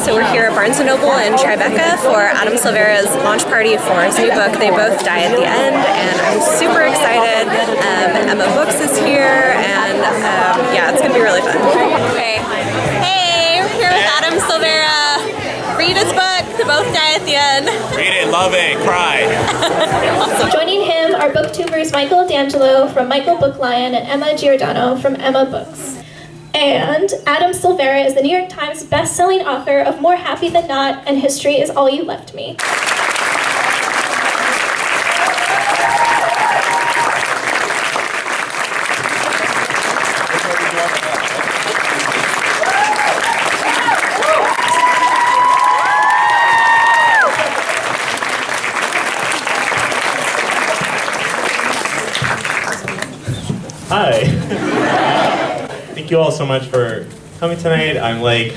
So we're here at Barnes and Noble in Tribeca for Adam Silvera's launch party for his new book, They Both Die at the End, and I'm super excited. Emma Books is here, and yeah, it's going to be really fun. Okay. Hey, we're here with Adam Silvera. Read his book, They Both Die at the End. Read it, love it, cry. Awesome. Joining him are Booktubers Michael D'Angelo from Michael Book Lion and Emma Giordano from Emma Books. And Adam Silvera is the New York Times best-selling author of More Happy Than Not and History Is All You Left Me. Hi. Thank you all so much for coming tonight. I'm like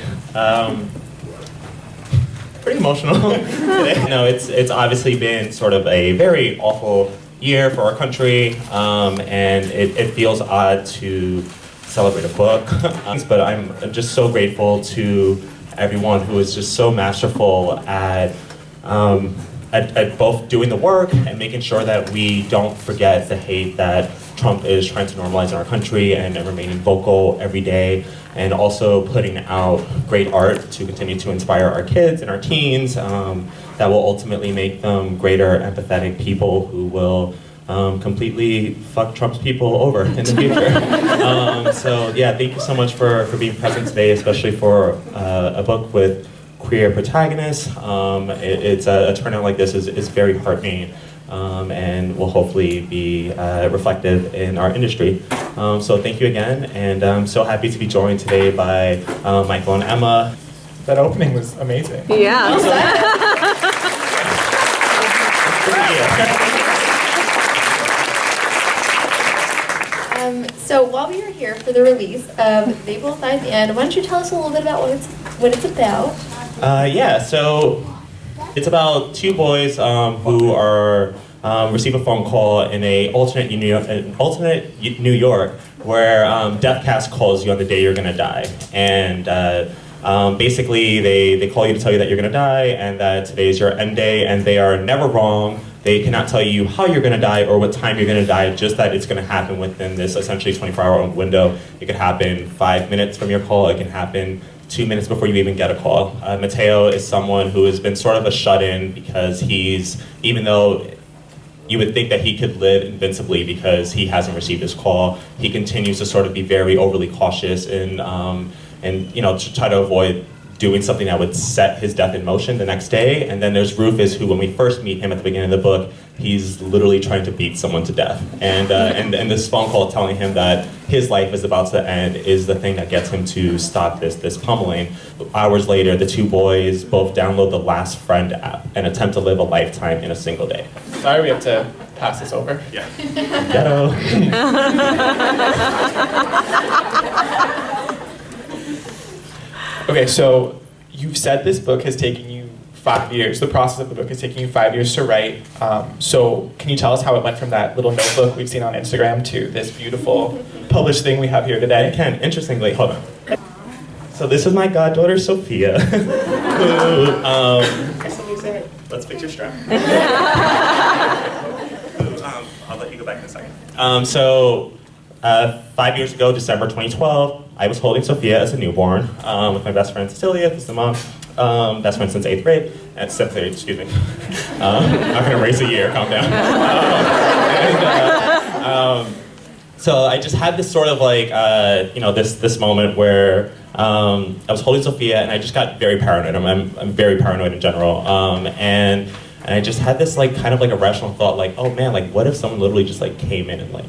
pretty emotional today. No, it's obviously been sort of a very awful year for our country, and it feels odd to celebrate a book. But I'm just so grateful to everyone who is just so masterful at both doing the work and making sure that we don't forget the hate that Trump is trying to normalize in our country, and remaining vocal every day, and also putting out great art to continue to inspire our kids and our teens that will ultimately make them greater empathetic people who will completely fuck Trump's people over in the future. So yeah, thank you so much for being present today, especially for a book with queer protagonists. It's a turnout like this is very heartening. And will hopefully be reflective in our industry. So thank you again, and I'm so happy to be joined today by Michael and Emma. That opening was amazing. Yeah. So while we were here for the release of They Both Die at the End, why don't you tell us a little bit about what it's about? Yeah, so it's about two boys who are receive a phone call in an alternate New York where Deathcast calls you on the day you're gonna die, and basically they call you to tell you that you're gonna die and that today is your end day, and they are never wrong. They cannot tell you how you're gonna die or what time you're gonna die, just that it's gonna happen within this essentially 24-hour window. It could happen 5 minutes from your call, it can happen 2 minutes before you even get a call. Mateo is someone who has been sort of a shut-in because even though you would think that he could live invincibly because he hasn't received his call, he continues to sort of be very overly cautious and to try to avoid doing something that would set his death in motion the next day. And then there's Rufus, who when we first meet him at the beginning of the book, he's literally trying to beat someone to death. And this phone call telling him that his life is about to end is the thing that gets him to stop this pummeling. Hours later, the two boys both download the Last Friend app and attempt to live a lifetime in a single day. Sorry, we have to pass this over. Yeah. Ghetto. Okay, so you've said this book has taken you 5 years. The process of the book has taken you 5 years to write. So can you tell us how it went from that little notebook we've seen on Instagram to this beautiful published thing we have here today? I can. Interestingly, hold on. So this is my goddaughter, Sophia, who, let's fix your strap. I'll let you go back in a second. So 5 years ago, December 2012, I was holding Sophia as a newborn with my best friend Cecilia, who's the mom. Best friend since 8th grade, and 7th grade, excuse me. I'm not gonna raise a year, calm down. So I just had this sort of like, this moment where I was holding Sophia and I just got very paranoid. I'm very paranoid in general. And I just had this like kind of like irrational thought, like, oh man, like what if someone literally just like came in and like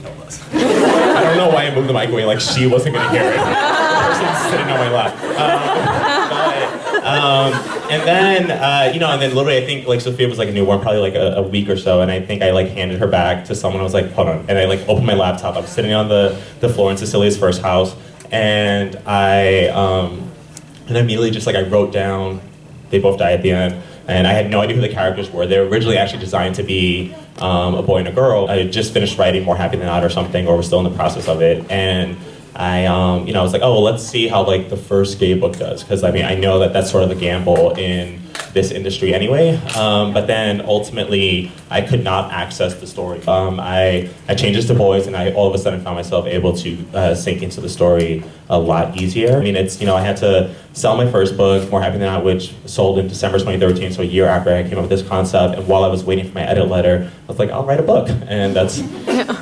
killed us? I don't know why I moved the mic away, like she wasn't gonna hear it. The person's sitting on my lap. And then literally I think like Sophia was like a newborn, probably like a week or so, and I think I like handed her back to someone. I was like, hold on, and I like opened my laptop. I was sitting on the floor in Cecilia's first house, and I immediately just like I wrote down They Both Die at the End, and I had no idea who the characters were. They were originally actually designed to be a boy and a girl. I had just finished writing More Happy Than Not or something, or was still in the process of it, and I was like, oh, well, let's see how like the first gay book does, because I mean, I know that that's sort of the gamble in this industry anyway. But then ultimately, I could not access the story. I changed this to boys, and I all of a sudden found myself able to sink into the story a lot easier. I mean, it's, I had to sell my first book, More Happy Than Not, which sold in December 2013, so a year after I came up with this concept. And while I was waiting for my edit letter, I was like, I'll write a book. And that's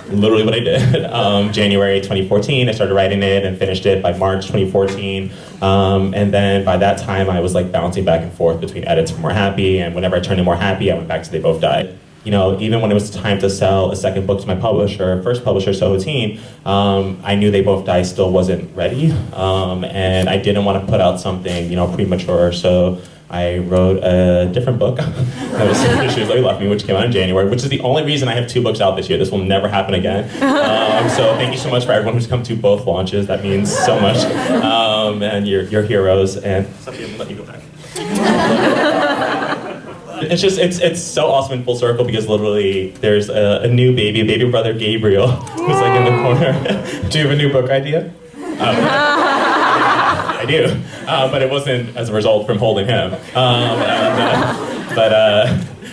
literally what I did. January 2014, I started writing it and finished it by March 2014. And then by that time, I was like bouncing back and forth between edits for More Happy, and whenever I turned to More Happy, I went back to They Both Died. Even when it was time to sell a second book to my publisher, first publisher, Soho Teen, I knew They Both Die still wasn't ready, and I didn't want to put out something, premature, so I wrote a different book. That was The Shoes That Left Me, which came out in January, which is the only reason I have 2 books out this year. This will never happen again. So thank you so much for everyone who's come to both launches. That means so much, and you're heroes, and some people let you go back. It's so awesome in full circle, because literally there's a new baby brother Gabriel, who's like in the corner. Do you have a new book idea? I do, but it wasn't as a result from holding him.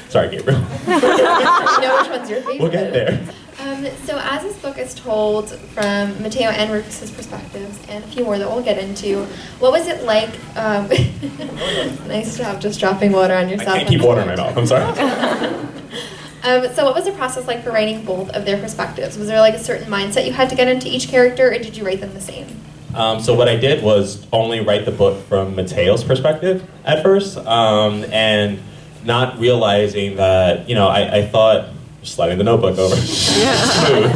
Sorry, Gabriel. You know which one's your favorite? We'll get there. So as this book is told from Mateo and Rufus's perspectives, and a few more that we'll get into, what was it like? Nice job just dropping water on yourself. I can't keep water in my mouth, I'm sorry. So what was the process like for writing both of their perspectives? Was there like a certain mindset you had to get into each character, or did you write them the same? So what I did was only write the book from Mateo's perspective at first, and not realizing that, I thought, sliding the notebook over. Smooth.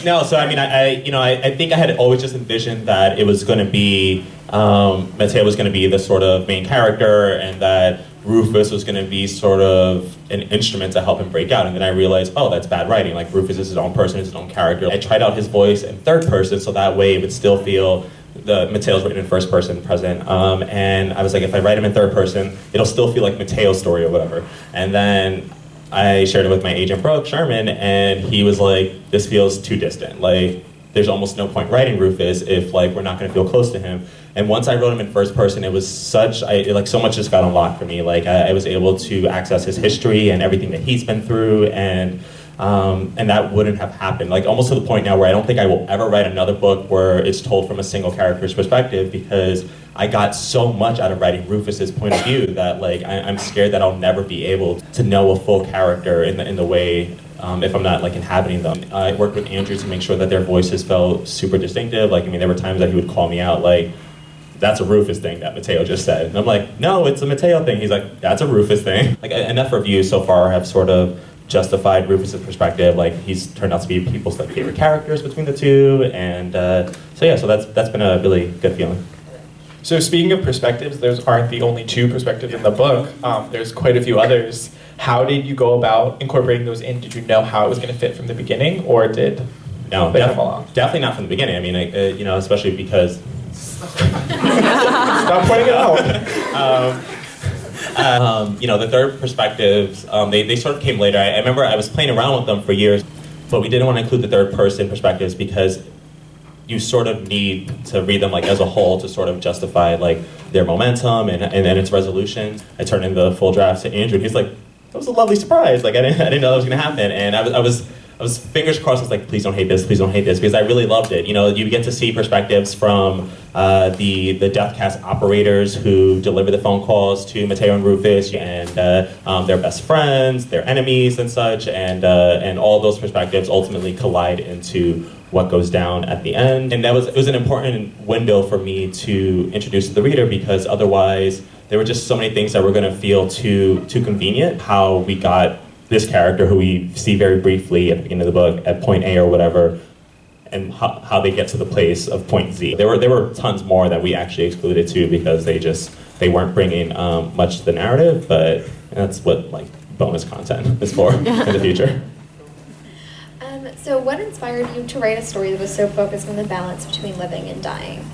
No, so I mean, I think I had always just envisioned that it was going to be, Mateo was going to be the sort of main character, and that Rufus was going to be sort of an instrument to help him break out. And then I realized, oh, that's bad writing. Like, Rufus is his own person, his own character. I tried out his voice in third person, so that way it would still feel Mateo's written in first person present, and I was like, if I write him in third person, it'll still feel like Mateo's story or whatever. And then I shared it with my agent Brooke Sherman, and he was like, this feels too distant. Like, there's almost no point writing Rufus if like we're not going to feel close to him. And once I wrote him in first person, it was so much just got unlocked for me. Like, I was able to access his history and everything that he's been through, and that wouldn't have happened. Like, almost to the point now where I don't think I will ever write another book where it's told from a single character's perspective, because I got so much out of writing Rufus's point of view that like I'm scared that I'll never be able to know a full character in the way if I'm not like inhabiting them. I worked with Andrew to make sure that their voices felt super distinctive. Like, I mean, there were times that he would call me out like, that's a Rufus thing that Mateo just said. And I'm like, no, it's a Mateo thing. He's like, that's a Rufus thing. Like, enough reviews so far have sort of justified Rufus's perspective. Like, he's turned out to be people's like favorite characters between the two, and so that's been a really good feeling. So speaking of perspectives, those aren't the only 2 perspectives in the book. There's quite a few others. How did you go about incorporating those in? Did you know how it was going to fit from the beginning, or did no, they come along? Definitely not from the beginning. I mean, especially because stop pointing it out. The third perspectives, they sort of came later. I remember I was playing around with them for years, but we didn't want to include the third person perspectives because you sort of need to read them like as a whole to sort of justify like their momentum and then its resolution. I turned in the full drafts to Andrew, and he's like, that was a lovely surprise. Like, I didn't know that was going to happen, and I was fingers crossed. I was like, please don't hate this, because I really loved it. You get to see perspectives from the Deathcast operators who deliver the phone calls to Mateo and Rufus, and their best friends, their enemies, and such, and all those perspectives ultimately collide into what goes down at the end. And it was an important window for me to introduce to the reader, because otherwise there were just so many things that were going to feel too convenient. How we got this character who we see very briefly at the beginning of the book at point A or whatever, and how they get to the place of point Z. There were tons more that we actually excluded too, because they weren't bringing much to the narrative, but that's what like bonus content is for in the future. So what inspired you to write a story that was so focused on the balance between living and dying?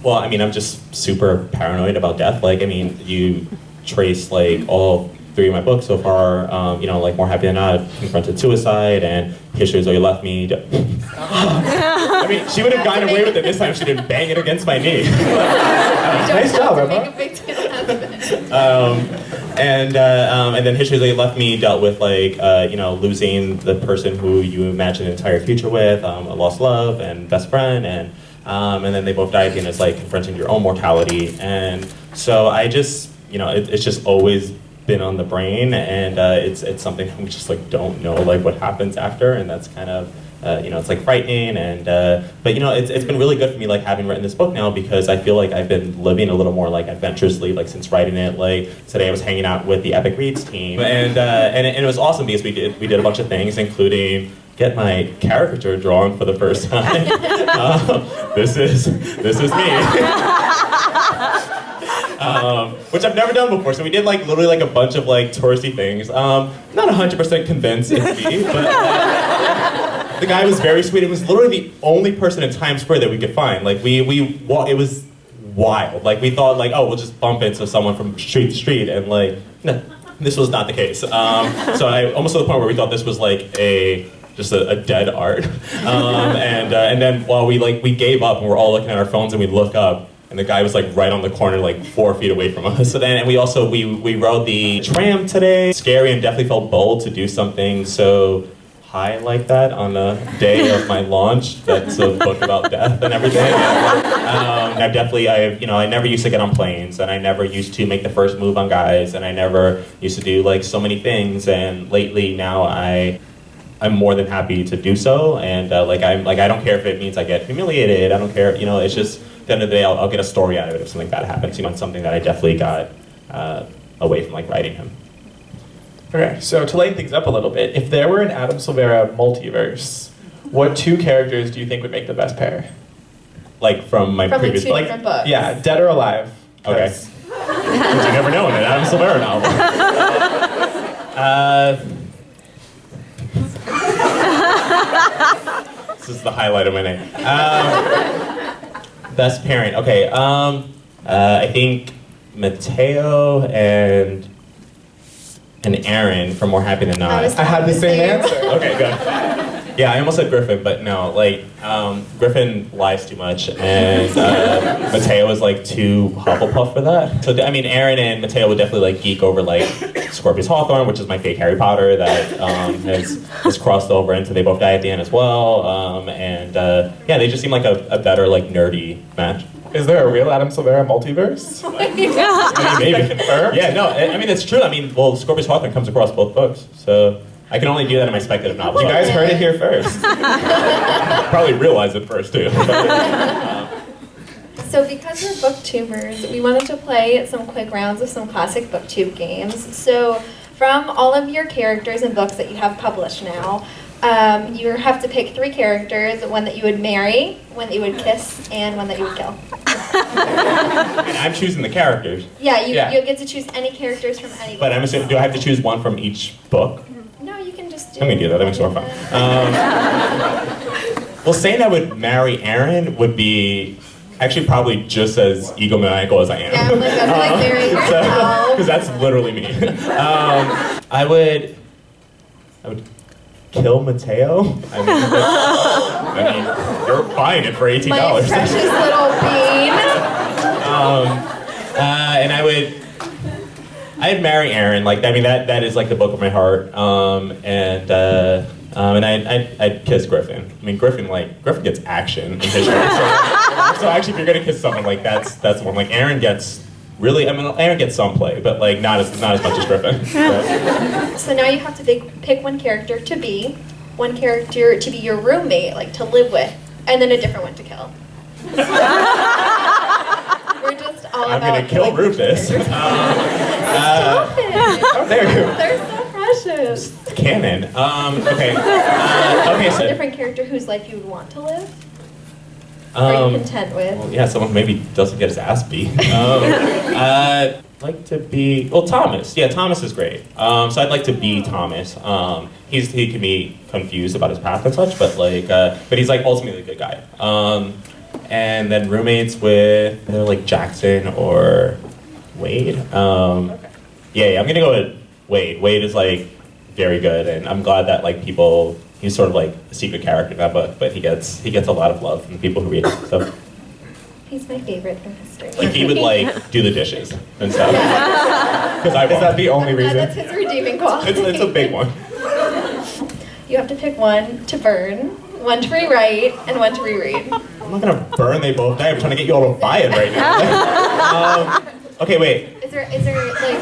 Well, I mean, I'm just super paranoid about death. Like, I mean, you trace like all 3 of my books so far, you know, like More Happy Than Not, confronted suicide, and History is Where You Left Me. I mean, she would have gotten away with it this time if she didn't bang it against my knee. Nice job, Emma. Make a big deal out of it. And then History is Where You Left Me dealt with, like, you know, losing the person who you imagine an entire future with, a lost love and best friend, and then they both died at the end. It's like confronting your own mortality. And so I just, you know, it's just always been on the brain, and it's something we just like don't know like what happens after, and that's kind of you know, it's like frightening, and but you know, it's been really good for me like having written this book now, because I feel like I've been living a little more like adventurously like since writing it. Like today I was hanging out with the Epic Reads team, and it was awesome because we did a bunch of things, including get my caricature drawn for the first time. This is me. Which I've never done before. So we did like literally like a bunch of like touristy things. Not 100% convinced it's me, but the guy was very sweet. It was literally the only person in Times Square that we could find. Like it was wild. Like we thought like, oh, we'll just bump into someone from street to street, and like, no, this was not the case. So I almost to the point where we thought this was like just a dead art. And then while we gave up and we're all looking at our phones and we look up, and the guy was like right on the corner, like 4 feet away from us. So then, and we also, we rode the tram today. Scary, and definitely felt bold to do something so high like that on the day of my launch. That's a book about death and everything. I never used to get on planes, and I never used to make the first move on guys, and I never used to do like so many things. And lately now I'm more than happy to do so, and I don't care if it means I get humiliated. I don't care, you know. It's just at the end of the day, I'll get a story out of it if something bad happens. You know, it's something that I definitely got away from like writing him. Okay, so to lighten things up a little bit, if there were an Adam Silvera multiverse, what 2 characters do you think would make the best pair? Like from my previous the 2 different books. Yeah, dead or alive. Okay. Which you never know in an Adam Silvera novel. This is the highlight of my name. Best parent. Okay. I think Mateo and Aaron from More Happy Than Not. I had the same answer. Okay, good. Yeah, I almost said Griffin, but no. Like Griffin lies too much, and Mateo is like too Hufflepuff for that. So I mean, Aaron and Mateo would definitely like geek over like Scorpius Hawthorne, which is my fake Harry Potter that has crossed over into They Both Die at the End as well. Yeah, they just seem like a better like nerdy match. Is there a real Adam Silvera multiverse? I mean, maybe. Confirmed? Yeah, no, I mean, it's true. I mean, well, Scorpius Hawthorne comes across both books, so I can only do that in my speculative novels. You guys heard it here first. Probably realized it first, too. So because we're booktubers, we wanted to play some quick rounds of some classic booktube games. So from all of your characters and books that you have published now, you have to pick 3 characters, one that you would marry, one that you would kiss, and one that you would kill. And I'm choosing the characters. Yeah, you'll get to choose any characters from any book. But I'm assuming, do I have to choose one from each book? No, you can just do I'm gonna do that, that makes it more fun. Well, saying I would marry Aaron would be actually probably just as egomaniacal as I am. Yeah, that's like marrying yourself. Because that's literally me. I would kill Mateo. I mean, you're buying it for $18. My precious little bean. And I'd marry Aaron. Like, I mean, that is like the book of my heart. And I'd kiss Griffin. I mean, Griffin gets action in history. So actually, if you're gonna kiss someone, like that's the one. Like Aaron gets. Really, I mean, Aaron gets some play, but like not as much as Griffin. So now you have to pick one character to be, one character to be your roommate, like to live with, and then a different one to kill. We're just all I'm about gonna kill Rufus. Stop it! There you go. They're so precious. Canon. Okay. A So different character whose life you would want to live. Are you content with? Well, yeah, someone who maybe doesn't get his ass beat. I'd like to be Thomas. Yeah, Thomas is great. So I'd like to be Thomas. He can be confused about his path and such, but he's like ultimately a good guy. And then roommates with either like Jackson or Wade. Yeah, I'm gonna go with Wade. Wade is like very good, and I'm glad that like people. He's sort of like a secret character in that book, but he gets a lot of love from people who read it. So. He's my favorite from history. Like he would like do the dishes and stuff. Because Is that the only reason? That's his redeeming quality. It's a big one. You have to pick one to burn, one to rewrite, and one to reread. I'm not gonna burn They Both Die. I'm trying to get you all to buy it right now. Okay, wait. Is there like?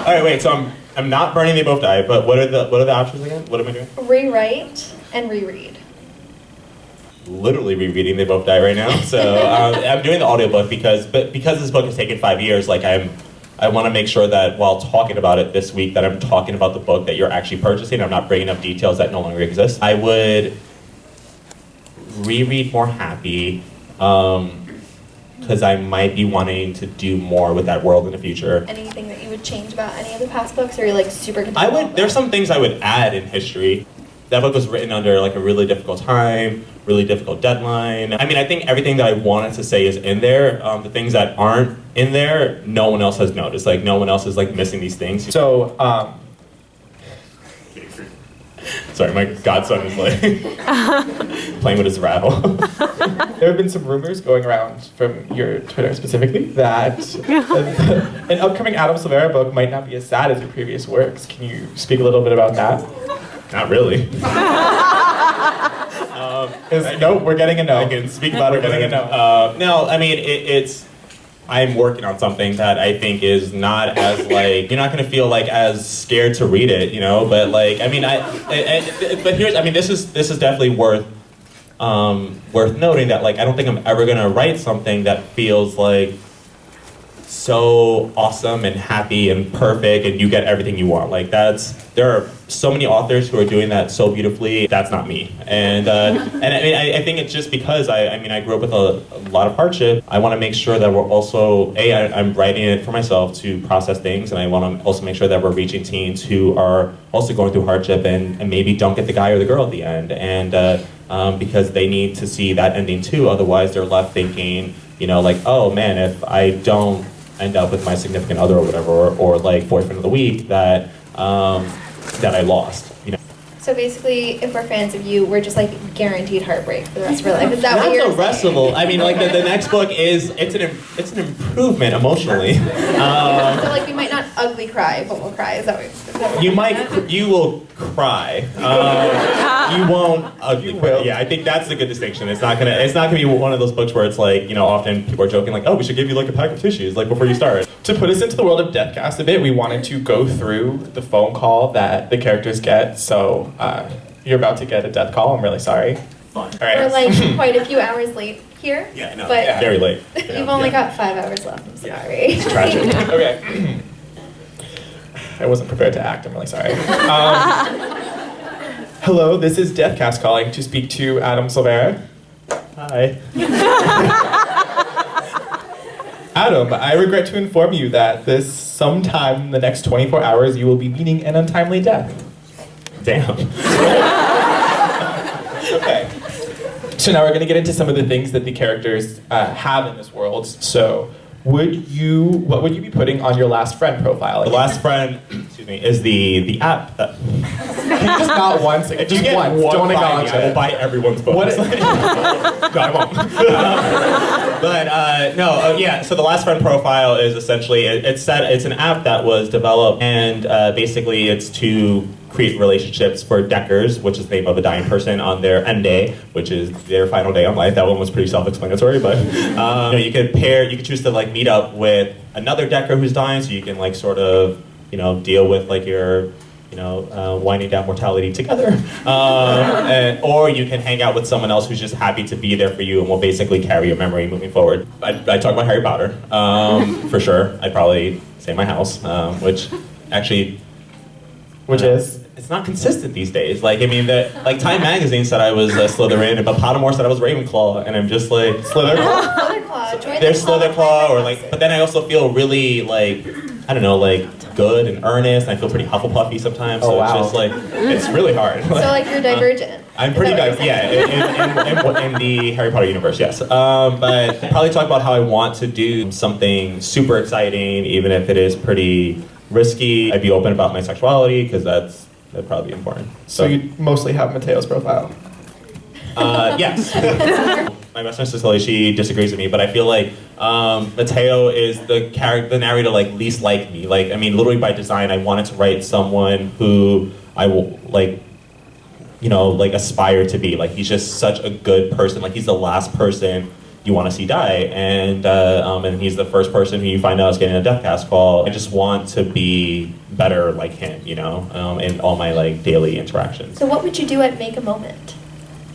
All right, wait. So I'm not burning They Both Die. But what are the options again? What am I doing? Rewrite and reread. Literally rereading They Both Die right now. So I'm doing the audiobook because this book has taken 5 years. Like I want to make sure that while talking about it this week, that I'm talking about the book that you're actually purchasing. I'm not bringing up details that no longer exist. I would reread More Happy because I might be wanting to do more with that world in the future. Anything that you would change about any of the past books, or you're like super content? There's some things I would add in history. That book was written under like a really difficult time, really difficult deadline. I mean, I think everything that I wanted to say is in there. The things that aren't in there, no one else has noticed. Like no one else is like missing these things. So, sorry, my godson is like playing with his rattle. there have been some rumors going around from your Twitter specifically that an upcoming Adam Silvera book might not be as sad as your previous works. Can you speak a little bit about that? Not really. No, we're getting a no. I can speak about it. We're getting a no. No, I mean, I'm working on something that I think is not as like, you're not going to feel like as scared to read it, you know, but like, I mean, but here's, I mean, this is definitely worth noting that like, I don't think I'm ever going to write something that feels like so awesome and happy and perfect and you get everything you want. Like there are so many authors who are doing that so beautifully. That's not me. And I mean, I think it's just because I grew up with a lot of hardship. I want to make sure that we're also, I'm writing it for myself to process things, and I want to also make sure that we're reaching teens who are also going through hardship and maybe don't get the guy or the girl at the end. And because they need to see that ending too, otherwise they're left thinking, you know, like, oh man, if I don't end up with my significant other or whatever, or like boyfriend of the week, that I lost, you know. So basically, if we're fans of you, we're just like guaranteed heartbreak for the rest of our life. Is that what you're Not the rest of it. I mean, like the next book is it's an improvement emotionally. So like we might not ugly cry, but we'll cry. Is that what? You will cry. You won't ugly cry. Yeah, I think that's the good distinction. It's not gonna be one of those books where it's like, you know, often people are joking like, oh, we should give you like a pack of tissues like before you start. To put us into the world of Deathcast a bit, we wanted to go through the phone call that the characters get. So you're about to get a death call. I'm really sorry. All right. We're like quite a few hours late here. Yeah, no, but yeah. Very late. You've only got 5 hours left. I'm sorry. It's tragic. Okay. I wasn't prepared to act. I'm really sorry. Hello, this is Deathcast calling to speak to Adam Silvera. Hi. Adam, I regret to inform you that sometime in the next 24 hours you will be meeting an untimely death. Damn. Okay. So now we're going to get into some of the things that the characters have in this world. So what would you be putting on your last friend profile? The last friend, excuse me, is the app that. Just not once. If Just you get once. one Don't buy, acknowledge I will it. buy everyone's book. What? No, I won't. Yeah. So the last friend profile is essentially it's an app that was developed, and basically it's to create relationships for Deckers, which is the name of a dying person, on their end day, which is their final day on life. That one was pretty self-explanatory, but you could choose to like meet up with another Decker who's dying, so you can like sort of deal with like your winding down mortality together, or you can hang out with someone else who's just happy to be there for you and will basically carry your memory moving forward. I talk about Harry Potter for sure. I'd probably say my house, which is? It's not consistent these days. Like, I mean, Time Magazine said I was Slytherin, but Pottermore said I was Ravenclaw, and I'm just like, Slytherin? Slytherclaw. There's Slytherclaw, or like, but then I also feel really like, I don't know, like good and earnest, and I feel pretty Hufflepuffy sometimes, so wow. It's just like, it's really hard. So like you're divergent. I'm pretty divergent, yeah, in the Harry Potter universe, yes. But probably talk about how I want to do something super exciting, even if it is pretty risky. I'd be open about my sexuality because that'd probably be important. So you mostly have Mateo's profile. Yes. My best friend Cecilia, she disagrees with me, but I feel like Mateo is the narrator like least like me. Like, I mean, literally by design, I wanted to write someone who I will like, you know, like aspire to be. Like, he's just such a good person. Like, he's the last person you want to see die, and he's the first person who you find out is getting a Deathcast call. I just want to be better like him, you know, in all my like daily interactions. So what would you do at Make a Moment?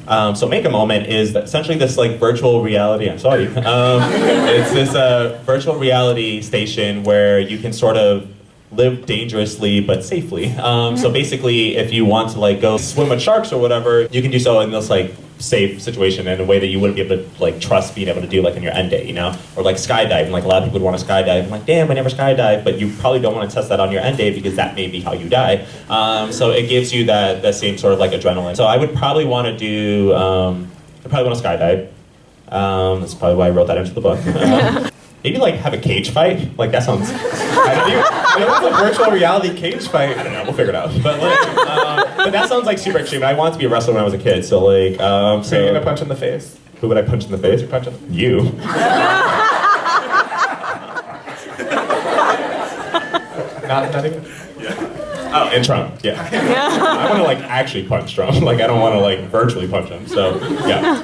So Make a Moment is essentially this like virtual reality, I'm sorry, it's this virtual reality station where you can sort of live dangerously but safely. So basically, if you want to like go swim with sharks or whatever, you can do so in this like safe situation in a way that you wouldn't be able to like trust being able to do like in your end day, you know? Or like skydiving, like a lot of people would want to skydive. I'm like, damn, I never skydive, but you probably don't want to test that on your end day because that may be how you die. So it gives you that same sort of like adrenaline. So I would probably want to do, I probably want to skydive. That's probably why I wrote that into the book. Maybe like have a cage fight. Like that sounds. It's a virtual reality cage fight. I don't know. We'll figure it out. But like, but that sounds like super extreme. I wanted to be a wrestler when I was a kid. So like, So you're gonna punch in the face. Who would I punch in the face? You're punching. You. Not even. Oh, and Trump. Yeah. I want to like actually punch Trump. Like I don't want to like virtually punch him. So yeah.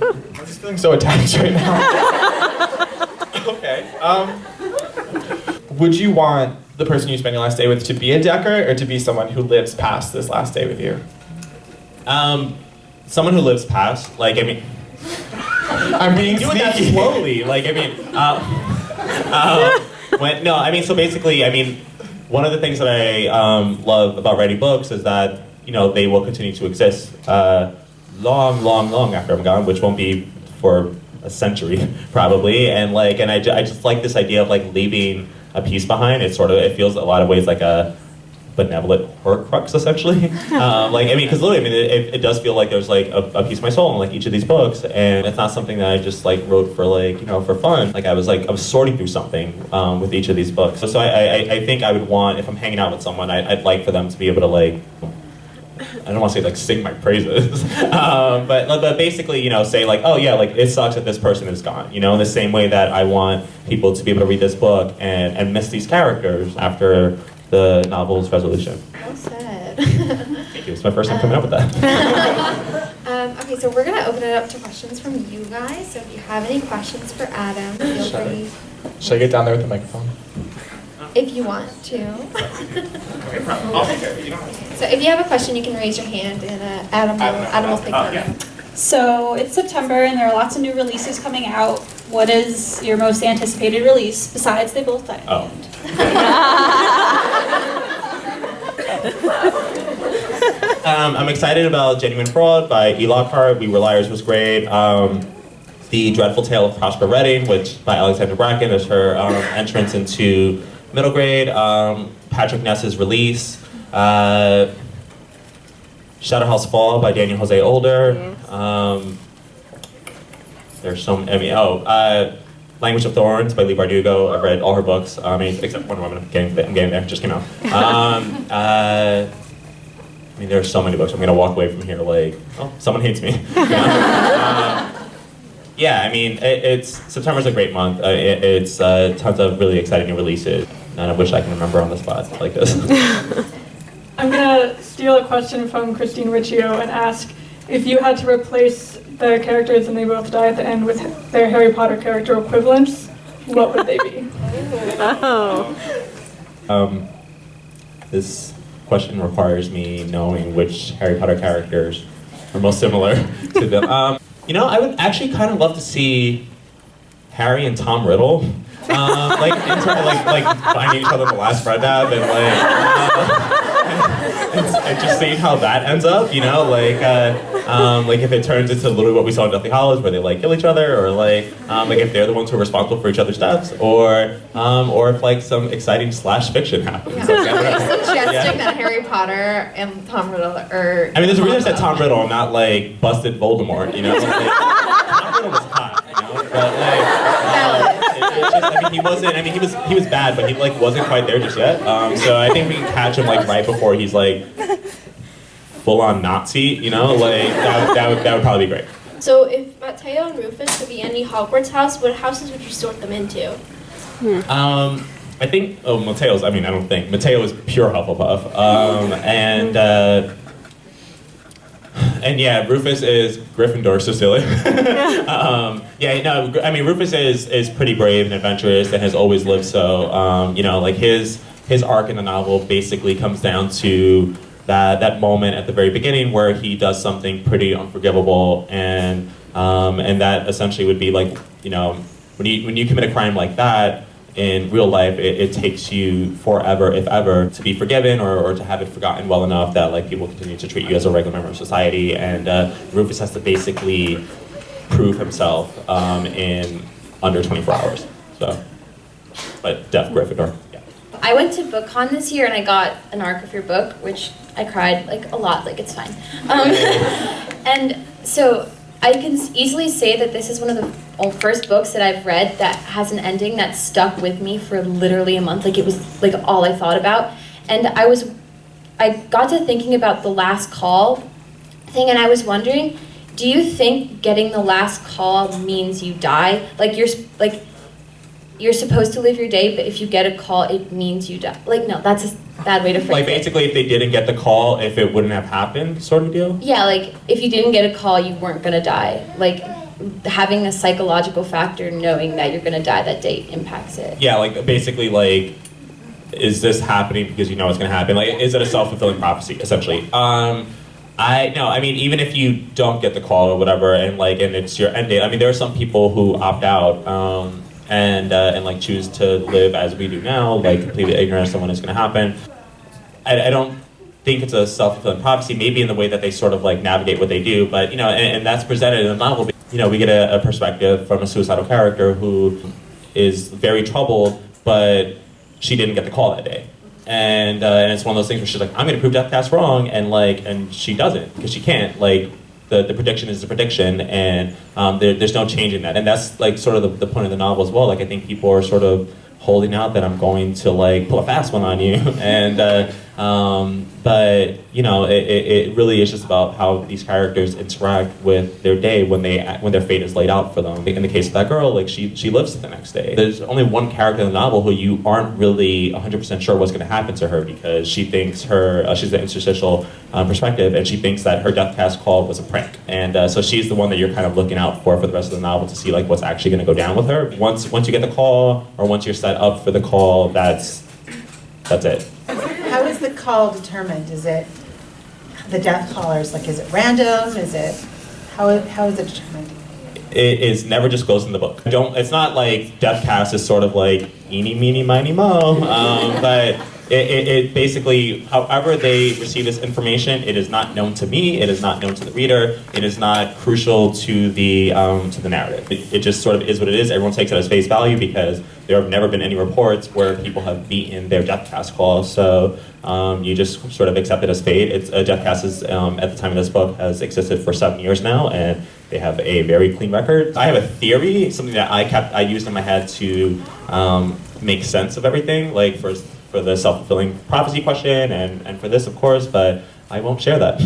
I'm just feeling so attached right now. Okay. Would you want the person you spend your last day with to be a Decker or to be someone who lives past this last day with you? Someone who lives past. Like I mean. I'm being doing that sneaky. slowly. Like I mean. No, I mean, so basically, I mean, one of the things that I love about writing books is that, you know, they will continue to exist long after I'm gone, which won't be for a century, probably. And like, I just like this idea of like leaving a piece behind. It feels a lot of ways like a benevolent Horcrux, essentially. Like, I mean, because literally, I mean, it does feel like there's like a piece of my soul in like each of these books, and it's not something that I just like wrote for like, you know, for fun. Like I was sorting through something with each of these books. So I think I would want, if I'm hanging out with someone, I'd like for them to be able to like, I don't want to say like sing my praises, but basically, you know, say like, oh yeah, like it sucks that this person is gone. You know, in the same way that I want people to be able to read this book and miss these characters after the novel's resolution. Well said. Thank you. It's my first time coming up with that. Okay, so we're gonna open it up to questions from you guys. So if you have any questions for Adam, feel free. Should I get down there with the microphone? If you want to. I'll take care of it. You don't have to. So if you have a question, you can raise your hand, and Adam will pick it up. Yeah. So it's September and there are lots of new releases coming out. What is your most anticipated release besides They Both Die? Oh. I'm excited about Genuine Fraud by E. Lockhart. We Were Liars was great. The Dreadful Tale of Prosper Redding, which by Alexandra Bracken is her entrance into middle grade. Patrick Ness's release. Shadowhouse Fall by Daniel Jose Older. There's some, I mean, Language of Thorns by Leigh Bardugo. I've read all her books, I mean, except Wonder Woman. I'm getting there, just came out. I mean, there's so many books. I'm gonna walk away from here like, oh, someone hates me. Yeah, I mean, September's a great month. It's tons of really exciting new releases, and I wish I can remember on the spot like this. I'm gonna steal a question from Christine Riccio and ask if you had to replace the characters and They Both Die at the end with their Harry Potter character equivalents, what would they be? This question requires me knowing which Harry Potter characters are most similar to them. You know, I would actually kind of love to see Harry and Tom Riddle, like in terms of like finding each other the last Red Dab and just seeing how that ends up. You know, like if it turns into literally what we saw in Deathly Hallows, where they like kill each other, or like if they're the ones who are responsible for each other's deaths, or if like some exciting slash fiction happens. Yeah. Are you suggesting that Harry Potter and Tom Riddle are... I mean, there's a reason I said Tom Riddle, not like busted Voldemort, you know? Like, Tom Riddle was hot, you know? But like, just, I mean, he wasn't. I mean, he was bad, but he like wasn't quite there just yet. So I think we can catch him like right before he's like full on Nazi. You know, like that would probably be great. So if Mateo and Rufus could be any Hogwarts house, what houses would you sort them into? I think Mateo's. I mean, I don't think Mateo is pure Hufflepuff, and yeah, Rufus is Gryffindor, so silly. Yeah, no, I mean Rufus is pretty brave and adventurous and has always lived so. You know, like his arc in the novel basically comes down to that moment at the very beginning where he does something pretty unforgivable, and that essentially would be like, you know, when you commit a crime like that. In real life, it takes you forever, if ever, to be forgiven or to have it forgotten well enough that like people continue to treat you as a regular member of society. And Rufus has to basically prove himself in under 24 hours. So, but Deaf Gryffindor. Yeah. I went to BookCon this year and I got an arc of your book, which I cried like a lot. Like it's fine. And so I can easily say that this is one of the first books that I've read that has an ending that stuck with me for literally a month. Like it was like all I thought about. And I got to thinking about the last call thing, and I was wondering, do you think getting the last call means you die? Like you're supposed to live your day, but if you get a call, it means you die. Like, no, that's a bad way to phrase it. Like, basically, if they didn't get the call, if it wouldn't have happened, sort of deal? Yeah, like, if you didn't get a call, you weren't gonna die. Like, having a psychological factor, knowing that you're gonna die that day impacts it. Yeah, like, basically, like, is this happening because you know it's gonna happen? Like, is it a self-fulfilling prophecy, essentially? I mean, even if you don't get the call or whatever, and it's your end date, I mean, there are some people who opt out, and like choose to live as we do now, like completely ignorant as to when it's going to happen. I don't think it's a self-fulfilling prophecy, maybe in the way that they sort of like navigate what they do, but you know, and that's presented in the novel. You know, we get a perspective from a suicidal character who is very troubled, but she didn't get the call that day. And it's one of those things where she's like, I'm going to prove Deathcast wrong, and she doesn't, because she can't. Like, the prediction is the prediction, and there's no change in that. And that's like sort of the point of the novel as well. Like, I think people are sort of holding out that I'm going to like pull a fast one on you, and but you know, it really is just about how these characters interact with their day when their fate is laid out for them. In the case of that girl, like she lives the next day. There's only one character in the novel who you aren't really 100% sure what's going to happen to her, because she thinks she's the interstitial perspective, and she thinks that her Deathcast call was a prank, and so she's the one that you're kind of looking out for the rest of the novel to see like what's actually going to go down with her. Once you get the call, or once you're set up for the call, that's it. How is the call determined? Is it the death callers? Like, is it random? Is it how is it determined? It is never disclosed in the book. It's not like Deathcast is sort of like eeny, meeny, miny, mo, but it basically, however they receive this information, it is not known to me, it is not known to the reader, it is not crucial to the narrative. It just sort of is what it is. Everyone takes it as face value because there have never been any reports where people have beaten their Deathcast call, so you just sort of accept it as fate. Deathcast is, at the time of this book, has existed for 7 years now, and they have a very clean record. I have a theory, something that I used in my head to make sense of everything, like for the self-fulfilling prophecy question, and for this, of course, but I won't share that.